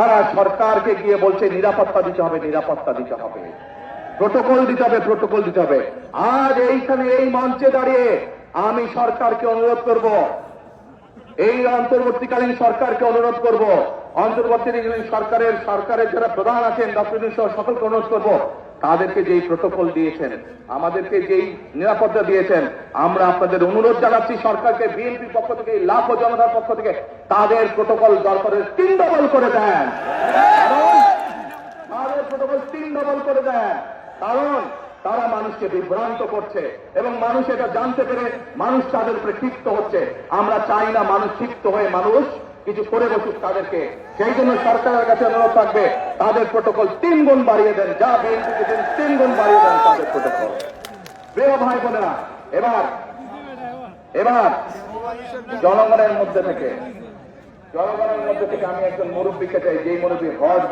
তারা সরকারকে গিয়ে বলছে নিরাপত্তা দিতে হবে, নিরাপত্তা দিতে হবে, প্রোটোকল দিতে হবে, প্রোটোকল দিতে হবে। আজ এইখানে এই মঞ্চে দাঁড়িয়ে আমি সরকারকে অনুরোধ করব, এই অন্তর্বর্তীকালীন সরকারকে অনুরোধ করব, অন্তর্বর্তীকালীন সরকারের যারা প্রধান আছেন ডক্টর ইউনূস সহ সকলকে অনুরোধ করব, তাদেরকে যেই প্রোটোকল দিয়েছেন, আমাদেরকে যেই নিরাপত্তা দিয়েছেন, আমরা আপনাদের অনুরোধ জানাচ্ছি সরকারকে, বিএনপির পক্ষ থেকে, লাখো জনতার পক্ষ থেকে তাদের প্রোটোকল দরকারের 3 ডবল করে দেন, তাদের প্রোটোকল 3 ডবল করে দেন। কারণ তারা মানুষকে বিভ্রান্ত করছে এবং মানুষ এটা জানতে পেরে মানুষ তাদের উপরে ক্ষিপ্ত হচ্ছে। আমরা চাই না মানুষ ক্ষিপ্ত হয়ে মানুষ কিছু করে বসুক তাদেরকে। সেই জন্য সরকারের কাছে অনুরোধ থাকবে তাদের প্রোটোকল 3 গুণ বাড়িয়ে দেন, যা বিএনপিকে দেন 3 গুণ বাড়িয়ে দেন তাদের প্রোটোকল। প্রিয় ভাই বোনেরা, এবার জনগণের মধ্যে থেকে আমি একজন মুরব্বীকে চাই, যেই মুরব্বী হজ